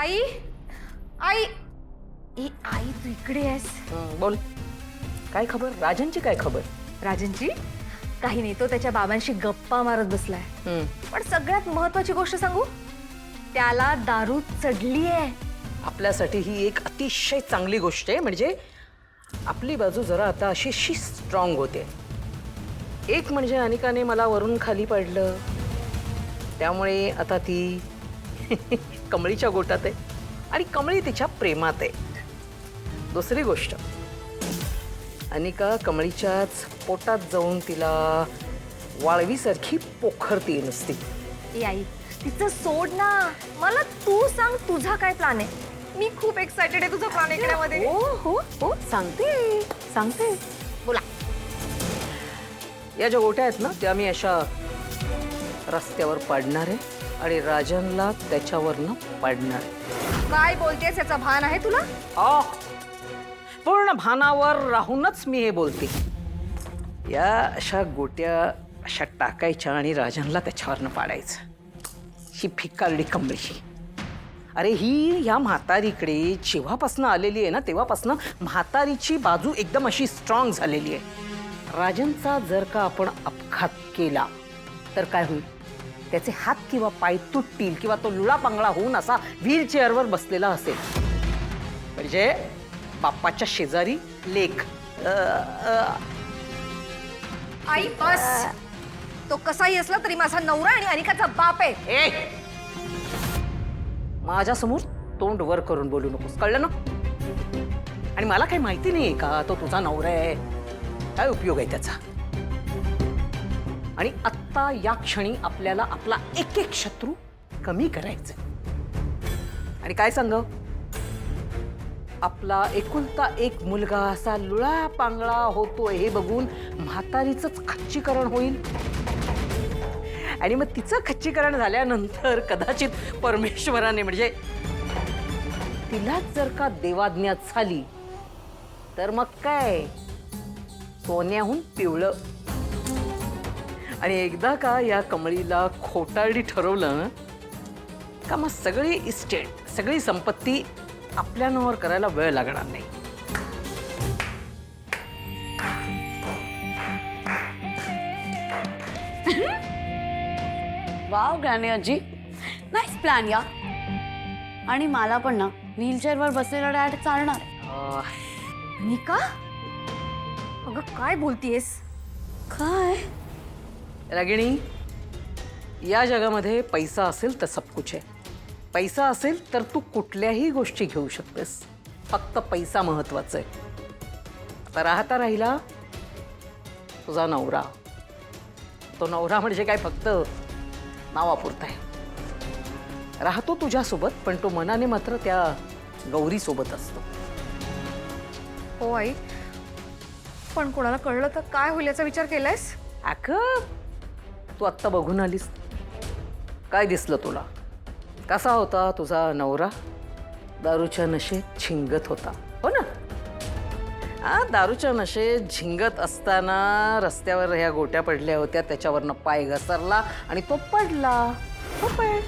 आई आई आई तू इकडे आहेस? बोल. काय खबर? राजनची काय खबर? राजनची काही नाही, तो त्याच्या बाबांशी गप्पा मारत बसलाय. पण सगळ्यात महत्वाची गोष्ट सांगू, त्याला दारू चढली आहे. आपल्यासाठी ही एक अतिशय चांगली गोष्ट आहे. म्हणजे आपली बाजू जरा आता अशी स्ट्रॉंग होते. एक म्हणजे अनिकाने मला वरून खाली पडलं, त्यामुळे आता ती कमळीच्या गोटात आहे आणि कमळी तिच्या प्रेमात आहे. दुसरी गोष्ट, अनिका कमळीच्याच पोटात जाऊन तिला वाळवीसारखी पोखरती नुसती. ए आई, तिचं सोड ना. मला तू सांग, तुझा काय प्लॅन आहे? मी खूप एक्साइटेड आहे तुझा प्लॅन ऐकण्यामध्ये. हो हो हो, सांगते सांगते. बोला. या ज्या गोट्या आहेत ना, त्या मी अशा रस्त्यावर पाडणार आहे आणि राजनला त्याच्यावरनं पाडणार आहे. काय बोलतेस, याचा भान आहे तुला? पूर्ण भानावर राहूनच मी हे बोलते. या अशा गोट्या अशा टाकायच्या आणि राजनला त्याच्यावरनं पाडायचं. ही भिकारडी कमळी, अरे ही या म्हातारीकडे जेव्हापासनं आलेली आहे ना, तेव्हापासनं म्हातारीची बाजू एकदम अशी स्ट्रॉंग झालेली आहे. राजनचा जर का आपण अपघात केला तर काय होईल? त्याचे हात किंवा पाय तुटतील किंवा तो लुळापांगळा होऊन असा व्हीलचेअरवर बसलेला असेल. म्हणजे बाप्पाच्या शेजारी लेक. आई बस. तो कसाही असला तरी माझा नवरा आणि अनिकाचा बाप आहे. माझ्यासमोर तोंड वर करून बोलू नकोस, कळलं ना? आणि मला काही माहिती नाहीये का तो तुझा नवरा आहे? काय उपयोग आहे त्याचा? आणि आत्ता या क्षणी आपल्याला आपला एक एक शत्रू कमी करायचा. आणि काय सांग, आपला एकुलता एक मुलगा असा लुळा पांगळा होतोय हे बघून म्हातारीचंच खच्चीकरण होईल. आणि मग तिचं खच्चीकरण झाल्यानंतर कदाचित परमेश्वराने म्हणजे तिलाच जर का देवाज्ञा झाली तर मग काय, सोन्याहून पिवळं. आणि एकदा का या कमळीला खोटारडी ठरवलं का, मग सगळी इस्टेट, सगळी संपत्ती आपल्या नावावर करायला वेळ लागणार नाही. वाव ग्रॅनी आजी, नाईस प्लॅन या. आणि मला पण ना व्हीलचेअरवर बसलेला डॅड चालणार आहे. अनिका, अगं काय बोलतीयस? काय रागिणी, या जगामध्ये पैसा असेल तर सब कुछ आहे. पैसा असेल तर तू कुठल्याही गोष्टी घेऊ शकतेस. फक्त पैसा महत्वाचा आहे. आता राहता राहिला तुझा नवरा. तो नवरा म्हणजे काय फक्त नावापुरता आहे. राहतो तुझ्यासोबत, पण तो मनाने मात्र त्या गौरी सोबत असतो. हो आई, पण कोणाला कळलं तर काय होईल याचा विचार केलायस? तू आत्ता बघून आलीस, काय दिसलं तुला? कसा होता तुझा नवरा? दारूच्या नशेत झिंगत होता, हो ना? दारूच्या नशेत झिंगत असताना रस्त्यावर ह्या गोट्या पडल्या होत्या, त्याच्यावरनं पाय घसरला आणि तो पडला. हो, पण